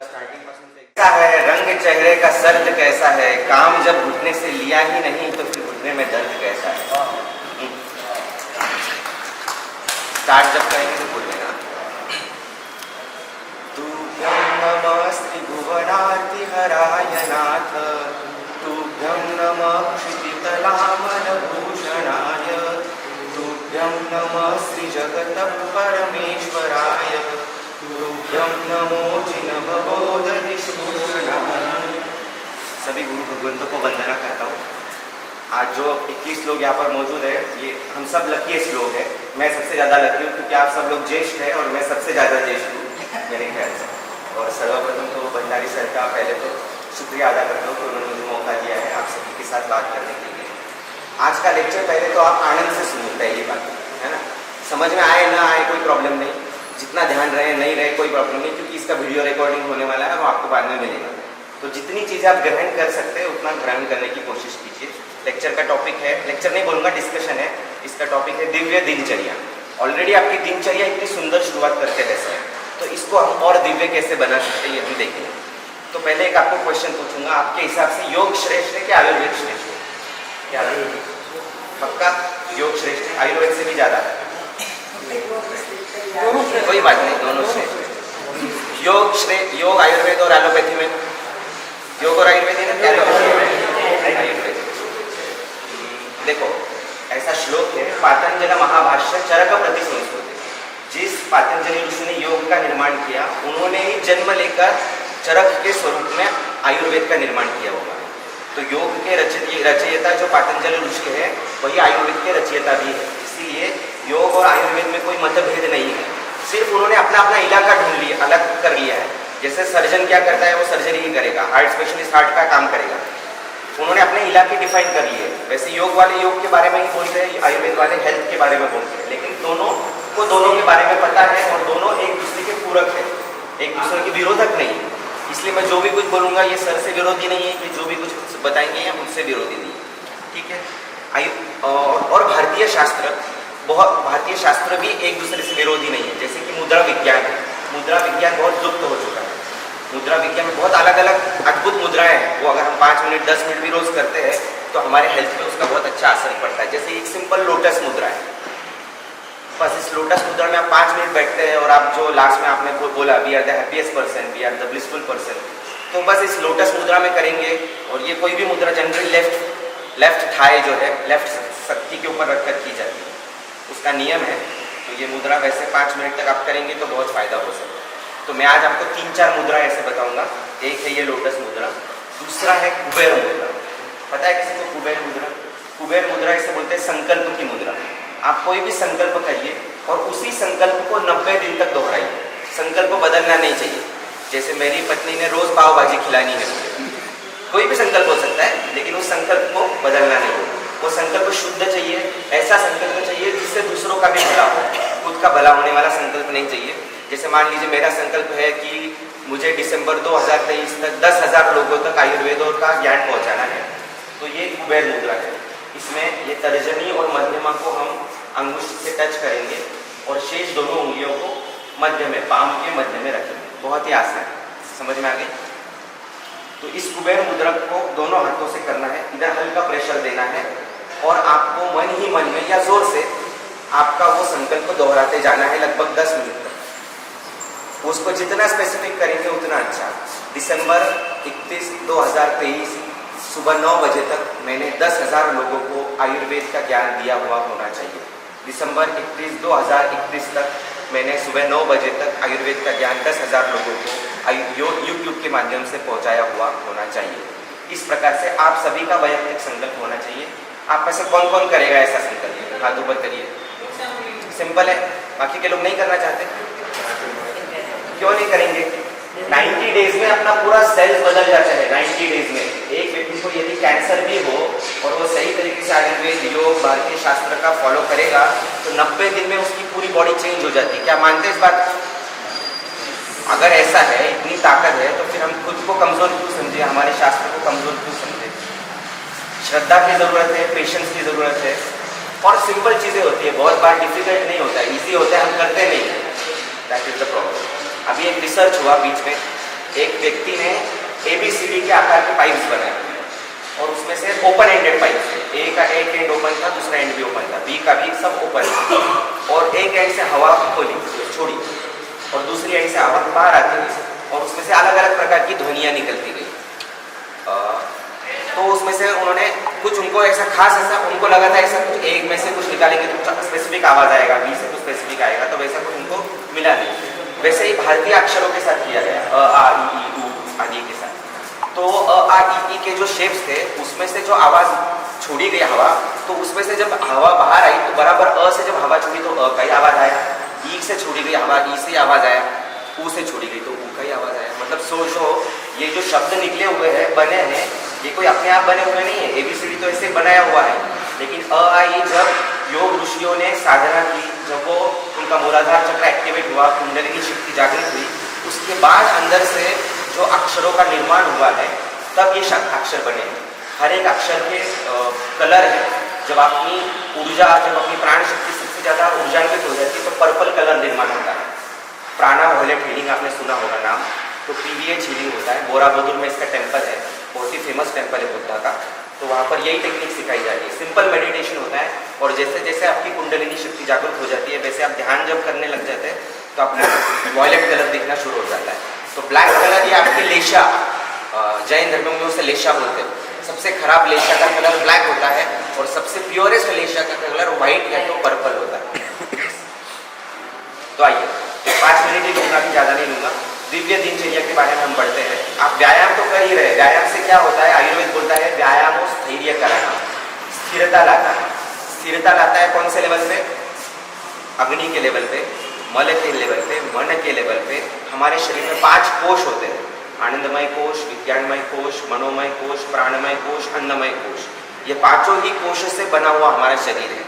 कैसा है रंग चेहरे का सर्द कैसा है, काम जब घुटने से लिया ही नहीं तो फिर घुटने में दर्द कैसा है। स्टार्ट जब करेंगे तो बोल देना। तुभ्यं नमः श्री भुवनार्ति हराय नाथ, तुभ्यं नमः क्षितितलामल भूषणाय, तुभ्यं नमः श्री जगत परमेश्वराय, तुभ्यं नमो जिनभवोदधिशूषणाय। सभी गुरु भगवंतों को वंदना करता हूँ। आज जो 21 लोग यहाँ पर मौजूद है, ये हम सब लकीस्ट लोग हैं। मैं सबसे ज़्यादा लकी हूँ क्योंकि आप सब लोग ज्येष्ठ हैं और मैं सबसे ज़्यादा ज्येष्ठ हूँ मेरे ख्याल से। और सर्वप्रथम तो भंडारी सर का पहले तो शुक्रिया अदा करता हूँ कि उन्होंने मुझे मौका दिया है आप सभी के साथ बात करने के लिए। आज का लेक्चर पहले तो आप आनंद से सुनिए, पहली बात है ना। समझ में आए ना आए कोई प्रॉब्लम नहीं, जितना ध्यान रहे नहीं रहे कोई प्रॉब्लम नहीं, क्योंकि इसका वीडियो रिकॉर्डिंग होने वाला है, वो आपको बाद में मिलेगा। तो जितनी चीज़ें आप ग्रहण कर सकते हैं उतना ग्रहण करने की कोशिश कीजिए। लेक्चर का टॉपिक है, लेक्चर नहीं बोलूँगा, डिस्कशन है। इसका टॉपिक है दिव्य दिनचर्या। ऑलरेडी आपकी दिनचर्या इतनी सुंदर शुरुआत करते हैं सर, तो इसको हम और दिव्य कैसे बना सकते हैं ये हम देखेंगे। तो पहले एक आपको क्वेश्चन पूछूंगा, आपके हिसाब से योग श्रेष्ठ है कि आयुर्वेद श्रेष्ठ है? क्या पक्का योग श्रेष्ठ है? आयुर्वेद से भी ज़्यादा? कोई बात नहीं, दोनों श्रेष्ठ है। योग आयुर्वेद और एलोपैथी में, योग और आयुर्वेद है ना, आयुर्वेद। देखो ऐसा श्लोक है, पातंजलि महाभाष्य चरक प्रतिसंस्कृत। जिस पातंजलि ऋषि ने योग का निर्माण किया, उन्होंने ही जन्म लेकर चरक के स्वरूप में आयुर्वेद का निर्माण किया होगा। तो योग के रचयिता जो पातंजलि ऋषि है, वही आयुर्वेद के रचयिता भी है। इसीलिए योग और आयुर्वेद में कोई मतभेद नहीं है, सिर्फ उन्होंने अपना अपना इलाका ढूंढ लिया, अलग कर लिया है। जैसे सर्जन क्या करता है, वो सर्जरी ही करेगा, हार्ट स्पेशलिस्ट हार्ट का काम करेगा, उन्होंने अपने इलाके डिफाइन कर लिए। वैसे योग वाले योग के बारे में ही बोलते हैं, आयुर्वेद वाले हेल्थ के बारे में बोलते हैं, लेकिन दोनों को दोनों के बारे में पता है और दोनों एक दूसरे के पूरक है, एक दूसरे के विरोधक नहीं है। इसलिए मैं जो भी कुछ बोलूँगा ये सर से विरोधी नहीं है, ये जो भी कुछ बताएंगे ये मुझसे विरोधी नहीं है, ठीक है। और भारतीय शास्त्र भी एक दूसरे से विरोधी नहीं है। जैसे कि मुद्रा विज्ञान है, मुद्रा विज्ञान बहुत लुप्त हो चुका है। मुद्रा विज्ञान में बहुत अलग अलग अद्भुत मुद्राएं हैं, वो अगर हम 5 मिनट 10 मिनट भी रोज करते हैं तो हमारे हेल्थ पे उसका बहुत अच्छा असर पड़ता है। जैसे एक सिंपल लोटस मुद्रा है, बस इस लोटस मुद्रा में आप 5 मिनट बैठते हैं और आप जो लास्ट में आपने बोला we are the happiest person, we are the blissful person, तो बस इस लोटस मुद्रा में करेंगे। और ये कोई भी मुद्रा जनरली लेफ्ट थाई जो है, लेफ्ट शक्ति के ऊपर रखकर की जाती है, उसका नियम है। तो ये मुद्रा वैसे 5 मिनट तक आप करेंगे तो बहुत फायदा हो सकता है। तो मैं आज आपको 3-4 मुद्रा ऐसे बताऊंगा। एक है ये लोटस मुद्रा, दूसरा है कुबेर मुद्रा। पता है किसी को कुबेर मुद्रा? कुबेर मुद्रा इसे बोलते हैं संकल्प की मुद्रा। आप कोई भी संकल्प करिए और उसी संकल्प को 90 दिन तक दोहराइए। संकल्प बदलना नहीं चाहिए। जैसे मेरी पत्नी ने रोज पाव भाजी खिलानी है, कोई भी संकल्प हो सकता है, लेकिन उस संकल्प को बदलना नहीं है। वो संकल्प शुद्ध चाहिए, ऐसा संकल्प चाहिए जिससे दूसरों का भी भला हो, खुद का भला होने वाला संकल्प नहीं चाहिए। जैसे मान लीजिए मेरा संकल्प है कि मुझे दिसंबर 2023 तक 10,000 लोगों तक आयुर्वेद का ज्ञान पहुंचाना है, तो ये कुबेर मुद्रा है। इसमें ये तर्जनी और मध्यमा को हम अंगुष्ठ से टच करेंगे और शेष दोनों उंगलियों को मध्य में, पाम के मध्य में रखेंगे। बहुत ही आसान है, समझ में आ गई? तो इस कुबेर मुद्रा को दोनों हाथों से करना है, इधर हल्का प्रेशर देना है और आपको मन ही मन में या जोर से आपका वो संकल्प दोहराते जाना है लगभग 10 मिनट तक। उसको जितना स्पेसिफिक करेंगे उतना अच्छा। दिसंबर 31, 2023 सुबह 9 बजे तक मैंने 10,000 लोगों को आयुर्वेद का ज्ञान दिया हुआ होना चाहिए। दिसंबर 31, 2021 तक मैंने सुबह 9 बजे तक आयुर्वेद का ज्ञान 10,000 लोगों को यूट्यूब के माध्यम से पहुंचाया हुआ होना चाहिए। इस प्रकार से आप सभी का वैयक्तिक संकल्प होना चाहिए। आप में से कौन कौन करेगा ऐसा संकल्प? हाथ ऊपर करिए। सिंपल है, बाकी के लोग नहीं करना चाहते, क्यों नहीं करेंगे? 90 डेज में अपना पूरा सेल्स बदल जाता है। 90 डेज में एक व्यक्ति को यदि कैंसर भी हो और वो सही तरीके से आयुर्वेद, योग, भारतीय शास्त्र का फॉलो करेगा तो 90 दिन में उसकी पूरी बॉडी चेंज हो जाती है। क्या मानते हैं इस बात? अगर ऐसा है, इतनी ताकत है, तो फिर हम खुद को कमजोर क्यों समझे, हमारे शास्त्र को कमजोर क्यों समझे? श्रद्धा की जरूरत है, पेशेंस की जरूरत है और सिंपल चीजें होती है। बहुत बार डिफिकल्ट नहीं होता है, ईजी होता है, हम करते नहीं। That is the problem. अभी एक रिसर्च हुआ बीच में एक व्यक्ति ने ABCD के आकार के पाइप्स बनाए और उसमें से ओपन एंडेड पाइप थे। ए का एक एंड ओपन था, दूसरा एंड भी ओपन था, बी का भी, सब ओपन था। और एक एंड से हवा खोली, छोड़ी, और दूसरी एंड से हवा बाहर आती गई और उसमें से अलग अलग प्रकार की ध्वनियाँ निकलती गई। तो उसमें से उन्होंने कुछ, उनको ऐसा खास, ऐसा उनको लगा था ऐसा कुछ एक में से कुछ निकालेंगे तो कुछ स्पेसिफिक आवाज़ आएगा, बी से कुछ स्पेसिफिक आएगा, तो वैसा कुछ उनको मिला नहीं। वैसे ही भारतीय अक्षरों के साथ किया गया, अ आ इ ऊ आदि के साथ। तो अ आ इ के जो शेप्स थे उसमें से जो आवाज़ छोड़ी गई हवा, तो उसमें से जब हवा बाहर आई तो बराबर अ से जब हवा छोड़ी तो अ का ही आवाज़ आया, ई से छोड़ी गई हवा ई से आवाज़ आया, ऊ से छोड़ी गई तो ऊ का ही आवाज़ आया। मतलब सोचो ये जो शब्द निकले हुए हैं, बने हैं, ये कोई अपने आप बने हुए नहीं है। ABCD तो ऐसे बनाया हुआ है, लेकिन अ आ इ जब योग ऋषियों ने साधना की, जब वो उनका मूलाधार चक्र एक्टिवेट हुआ, कुंडलिनी शक्ति जागृत हुई, उसके बाद अंदर से जो अक्षरों का निर्माण हुआ है, तब ये अक्षर बने हैं। हर एक अक्षर के कलर है। जब अपनी ऊर्जा, जब अपनी प्राण शक्ति सबसे ज़्यादा ऊर्जान्वित हो जाती है तो पर्पल कलर निर्माण होता है। प्राणा वॉयलेट हीलिंग आपने सुना होगा नाम, तो PVH हीलिंग होता है। बोराबुदुर में इसका टेम्पल है, बहुत ही फेमस टेम्पल है बुद्धा का। तो वहाँ पर यही टेक्निक सिखाई जाती है। सिंपल मेडिटेशन होता है और जैसे जैसे आपकी कुंडलिनी शक्ति जागृत हो जाती है, वैसे आप ध्यान जब करने लग जाते हैं तो आपको वॉयलेट कलर दिखना शुरू हो जाता है। तो ब्लैक कलर ये आपकी लेशा, जैन धर्म में उसे लेशा बोलते हैं। सबसे खराब लेशा का कलर ब्लैक होता है और सबसे प्योरेस्ट लेशा का कलर व्हाइट या तो पर्पल होता है। तो आइए 5 मिनट ही लूँगा, भी ज़्यादा नहीं लूँगा। दिव्य दिनचर्या के बारे में हम पढ़ते हैं। आप व्यायाम तो कर ही रहे। व्यायाम से क्या होता है? आयुर्वेद बोलता है व्यायाम और स्थैर्य कराना, स्थिरता लाता है। स्थिरता लाता है कौन से लेवल पे? अग्नि के लेवल पे, मल के लेवल पे, मन के लेवल पे। हमारे शरीर में 5 कोश होते हैं, आनंदमय कोश, विज्ञानमय कोश, मनोमय कोश, प्राणमय कोश, अन्नमय कोश। ये 5 ही कोश से बना हुआ हमारा शरीर है।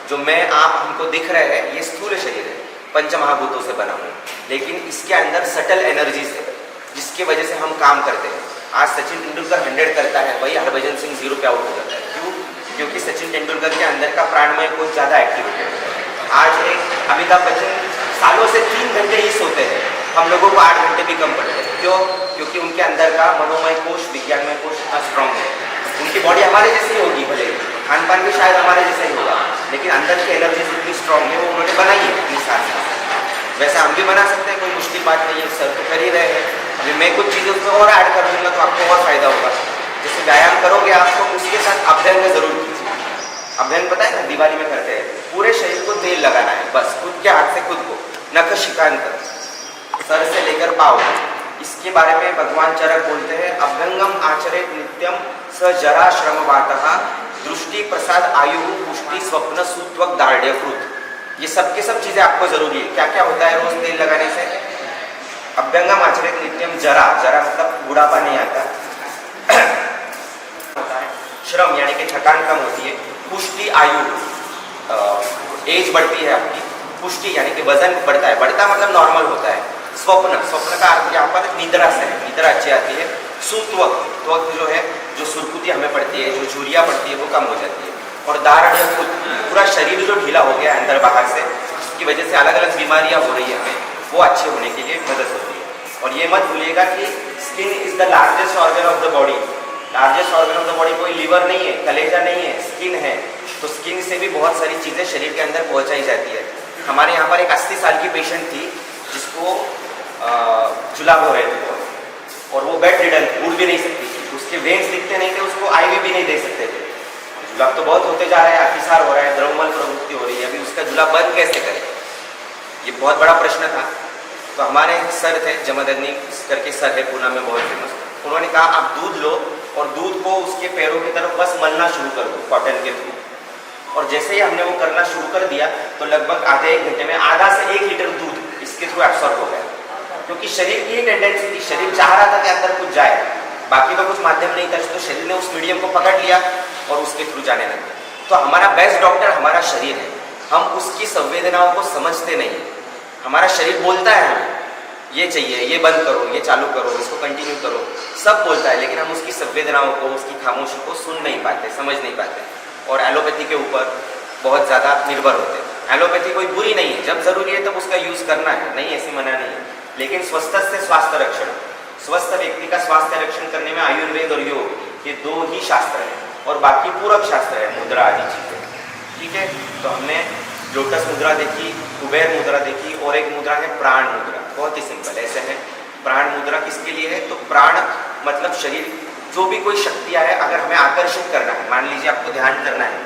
जो मैं आप हमको दिख रहे हैं ये स्थूल शरीर है, पंचमहाभूतों से बना हुआ, लेकिन इसके अंदर सटल एनर्जीज है जिसकी वजह से हम काम करते हैं। आज सचिन तेंदुलकर 100 करता है, वही हरभजन सिंह 0 पे आउट हो जाता है। क्यों? क्योंकि सचिन तेंदुलकर के अंदर का प्राणमय कोश ज़्यादा एक्टिवेटेड है। आज एक अमिताभ बच्चन सालों से 3 घंटे ही सोते हैं, हम लोगों को 8 घंटे भी कम पड़ते हैं। क्यों? क्योंकि उनके अंदर का मनोमय कोश, विज्ञानमय कोश इतना स्ट्रॉन्ग है। उनकी बॉडी हमारे जैसी होगी, भले खान पान भी शायद हमारे जैसा ही होगा, लेकिन अंदर की एनर्जी इतनी स्ट्रॉन्ग है, वो उन्होंने बनाई है अपनी साथ। वैसे हम भी बना सकते हैं, कोई मुश्किल बात नहीं है। सर तो कर ही रहे हैं, अभी मैं कुछ चीज़ों को और ऐड कर दूंगा तो आपको और फायदा होगा। जैसे व्यायाम करोगे आप तो उसके साथ अभ्यंग जरूर कीजिए। अभ्यंग पता है ना, दिवाली में करते हैं, पूरे शरीर को तेल लगाना है, बस खुद के हाथ से खुद को, नख शिकांत सर से लेकर पाँव। इसके बारे में भगवान चरक बोलते हैं, अभ्यंगम आचरेत नित्यम स जरा श्रमवातः दृष्टि प्रसाद आयु पुष्टि स्वप्न सुत्वक दार्ढ्यकृत। ये सब के सब चीज़ें आपको जरूरी है। क्या क्या होता है रोज तेल लगाने से? अभ्यंगम आचरेत नित्यम, जरा, जरा मतलब बुढ़ापा नहीं आता होता है, श्रम यानी कि थकान कम होती है, पुष्टि आयु, एज बढ़ती है आपकी, पुष्टि यानी कि वजन बढ़ता है, बढ़ता मतलब नॉर्मल होता है, स्वप्न, स्वप्न का अर्थ यहाँ पर निद्रा से है, निद्रा अच्छी आती है, सुत्वक, त्वक जो है, जो सुरकुती हमें पड़ती है, जो झुर्रियाँ पड़ती है वो कम हो जाती है, और दाढ़, पूरा शरीर जो ढीला हो गया अंदर बाहर से, इसकी वजह से अलग अलग बीमारियाँ हो रही है हमें, वो अच्छे होने के लिए मदद होती है। और ये मत भूलिएगा कि skin is the largest organ of the body. Largest organ of the body कोई लीवर नहीं है, कलेजा नहीं है, स्किन है। तो स्किन से भी बहुत सारी चीज़ें शरीर के अंदर पहुँचाई जाती है। हमारे यहाँ पर एक 80 साल की पेशेंट थी जिसको जुलाब हो रहे थे और वो बेड रिडन, उड़ भी नहीं सकती थी, उसके वेन्स दिखते नहीं थे, उसको IV भी नहीं दे सकते थे। जुलाब तो बहुत होते जा रहे हैं, अतिसार हो रहा है, द्रवमल प्रवृत्ति हो रही है, अभी उसका जुलाब बंद कैसे करें? ये बहुत बड़ा प्रश्न था। तो हमारे सर थे, जमदग्नि करके सर है पूना में बहुत फेमस, उन्होंने कहा आप दूध लो और दूध को उसके पैरों की तरफ बस मलना शुरू कर दो कॉटन के थ्रू। और जैसे ही हमने वो करना शुरू कर दिया तो लगभग आधे 1 घंटे में आधा से 1 लीटर दूध इसके थ्रू एब्सॉर्ब हो गया। क्योंकि शरीर की टेंडेंसी थी, शरीर चाह रहा था कि अंदर कुछ जाए, बाकी तो कुछ माध्यम नहीं था, तो शरीर ने उस मीडियम को पकड़ लिया और उसके थ्रू जाने लगा। तो हमारा बेस्ट डॉक्टर हमारा शरीर है, हम उसकी संवेदनाओं को समझते नहीं। हमारा शरीर बोलता है हमें ये चाहिए, ये बंद करो, ये चालू करो, इसको कंटिन्यू करो, सब बोलता है, लेकिन हम उसकी संवेदनाओं को, उसकी खामोशी को सुन नहीं पाते, समझ नहीं पाते, और एलोपैथी के ऊपर बहुत ज़्यादा निर्भर होते हैं। एलोपैथी कोई बुरी नहीं है, जब जरूरी है तब उसका यूज़ करना है, नहीं ऐसी मना नहीं है, लेकिन स्वस्थ से स्वास्थ्य रक्षण, स्वस्थ व्यक्ति का स्वास्थ्य रक्षण करने में आयुर्वेद और योग ये दो ही शास्त्र हैं, और बाकी पूरक शास्त्र है, मुद्रा आदि चीजें। ठीक है, तो हमने लोटस मुद्रा देखी, कुबेर मुद्रा देखी, और एक मुद्रा है प्राण मुद्रा। बहुत ही सिंपल ऐसे है। प्राण मुद्रा किसके लिए है? तो प्राण मतलब शरीर, जो भी कोई शक्तियां है अगर हमें आकर्षित करना है, मान लीजिए आपको ध्यान करना है,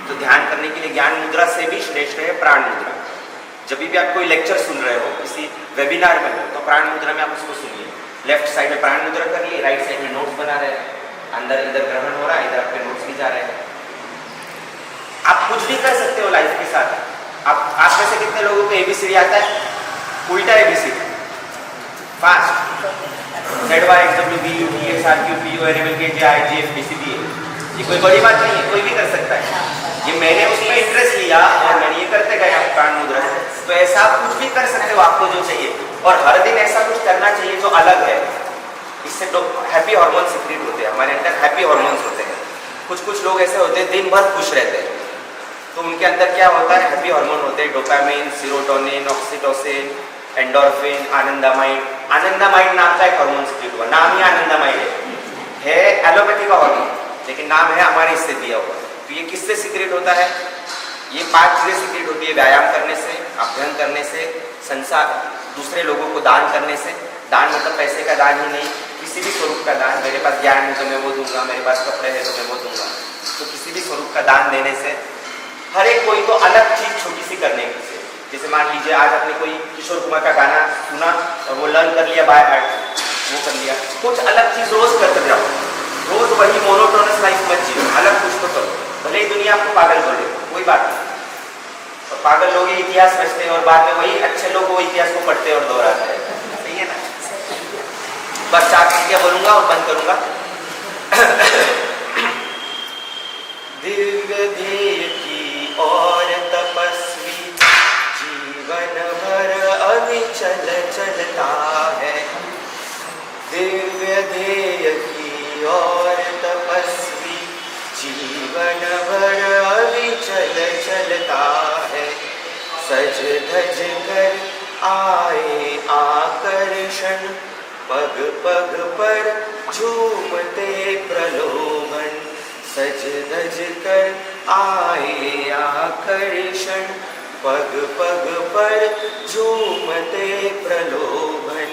तो ध्यान करने के लिए ज्ञान मुद्रा से भी श्रेष्ठ है प्राण मुद्रा। जब भी आप कोई लेक्चर सुन रहे हो, किसी वेबिनार में हो, तो प्राण मुद्रा में आप उसको सुनिए। लेफ्ट साइड में प्राण मुद्रा कर लिए, राइट साइड में नोट्स बना रहे हैं, अंदर इधर ग्रहण हो रहा है, इधर आपके नोट्स भी जा रहे हैं। आप कुछ भी कर सकते हो लाइफ के साथ। आप में से कितने लोगों को एबीसीडी आता है? उल्टा एबीसीडी फास्ट, ZYXWBUTXRQPURMLKJIGFBCD। ये कोई बड़ी बात नहीं है, कोई भी कर सकता है। ये मैंने उसमें इंटरेस्ट लिया और मैंने ये करते गए आप प्राण मुद्रा। तो ऐसा आप कुछ भी कर सकते हो आपको जो चाहिए, और हर दिन ऐसा कुछ करना चाहिए जो अलग है। इससे लोग हैप्पी हार्मोन सिक्रीट होते हैं, हमारे अंदर हैप्पी हार्मोन्स होते हैं। कुछ लोग ऐसे होते हैं दिन भर खुश रहते हैं, तो उनके अंदर क्या होता है? हैप्पी हार्मोन होते हैं, डोपामिन, सीरोटोनिन, ऑक्सीटोसिन, एंडोर्फिन, आनंदामाइड। आनंदामाइड नाम का एक हार्मोन सिक्रीट हुआ, नाम ही आनंदामाइड है एलोपैथी का हार्मोन, लेकिन नाम है हमारे इससे दिया हुआ। तो ये किससे सिक्रीट होता है? ये 5 चीजें सिक्रीट होती है, व्यायाम करने से, अध्ययन करने से, संसार दूसरे लोगों को दान करने से। दान मतलब पैसे का दान ही नहीं, किसी भी स्वरूप का दान। मेरे पास ज्ञान है तो मैं वो दूंगा, मेरे पास कपड़े हैं तो मैं वो दूंगा। तो किसी भी स्वरूप का दान देने से, हर एक कोई तो अलग चीज छोटी सी करने की से। जैसे मान लीजिए आज आपने कोई किशोर कुमार का गाना सुना और वो लर्न कर लिया बाय हार्ट, वो कर लिया। कुछ अलग चीज रोज करते जाओ, रोज वही मोनोटोनस लाइफ मत जियो, अलग कुछ तो करो। भले ही दुनिया आपको पागल बोले, कोई बात नहीं। और पागल लोग इतिहास रचते हैं और बाद में वही अच्छे लोग वो इतिहास को पढ़ते और दोहराते हैं। सही है ना? बस 4 चीजें बोलूंगा और बंद करूंगा। दिव्य ध्येय की और तपस्वी जीवन भर अविचल चलता है। दिव्य ध्येय की और तपस्वी जीवन भर अविचल चलता है। सज धज कर आए आकर्षण, पग पग पर झूमते प्रलोभन। सज धज कर आए आकर्षण, पग पग पर झूमते प्रलोभन।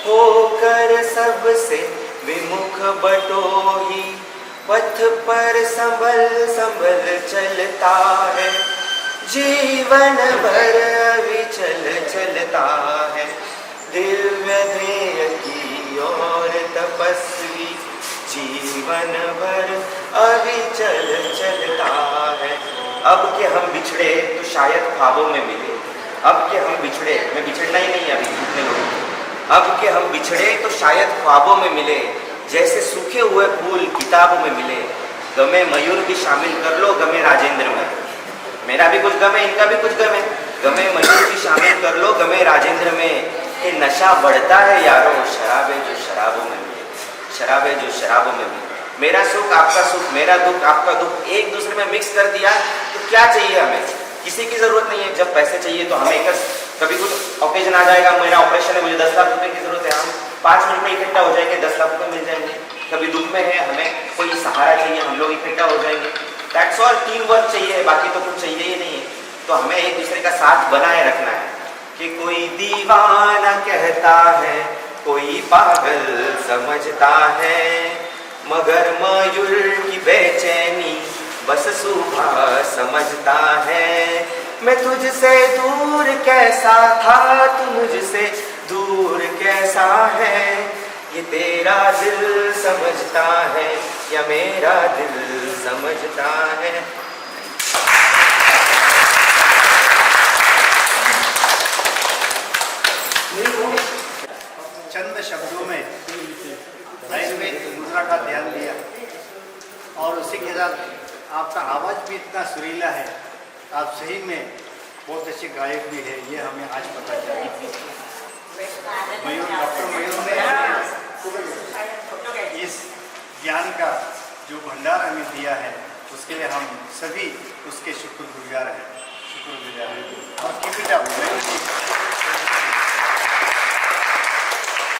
होकर सबसे विमुख बटोही, पथ पर संभल संभल चलता है। जीवन भर अविचल चलता है। दिव्य ध्येय की ओर तपस्वी जीवन भर अविचल चलता है। अब के हम बिछड़े तो शायद ख्वाबों में मिले। अब के हम बिछड़े, मैं बिछड़ना ही नहीं अभी कितने लोग। अब के हम बिछड़े तो शायद ख्वाबों में मिले, जैसे सूखे हुए फूल किताबों में मिले। गमे मयूर भी शामिल कर लो गमे राजेंद्र में। मेरा भी कुछ गम है, इनका भी कुछ गम है। गमे मयूर भी शामिल कर लो गमे राजेंद्र में। ये नशा बढ़ता है यारो, शराबे जो शराबों में मिले। शराबे जो शराबों में मिले। मेरा सुख आपका सुख, मेरा दुख आपका दुख एक दूसरे में मिक्स कर दिया तो क्या चाहिए हमें? किसी की जरूरत नहीं है। जब पैसे चाहिए तो हमें कभी कुछ ऑकेजन आ जाएगा, मेरा ऑपरेशन है, मुझे 10 लाख रुपए की जरूरत है, हम 5 मिनट में इकट्ठा हो जाएंगे, 10 लाख रुपए मिल जाएंगे। कभी दुख में है, हमें कोई सहारा चाहिए, हम लोग इकट्ठा हो जाएंगे। That's all. टीम वर्क चाहिए, बाकी तो कुछ चाहिए ही नहीं है। तो हमें एक दूसरे का साथ बनाए रखना है। कि कोई दीवाना कहता है, कोई पागल समझता है, मगर मयूर की बेचैनी बस सुबह समझता है। मैं तुझसे दूर कैसा था, तू मुझसे दूर कैसा है, ये तेरा दिल समझता है या मेरा दिल समझता है। चंद शब्दों में आयुर्वेद मुद्रा का ध्यान दिया और उसी के साथ आपका आवाज़ भी इतना सुरीला है, आप सही में बहुत अच्छे गायक भी है, ये हमें आज पता चला। मयूर, डॉक्टर मयूर ने इस ज्ञान का जो भंडार हमें दिया है उसके लिए हम सभी उसके शुक्रगुजार हैं। और keep it up Mayur ji.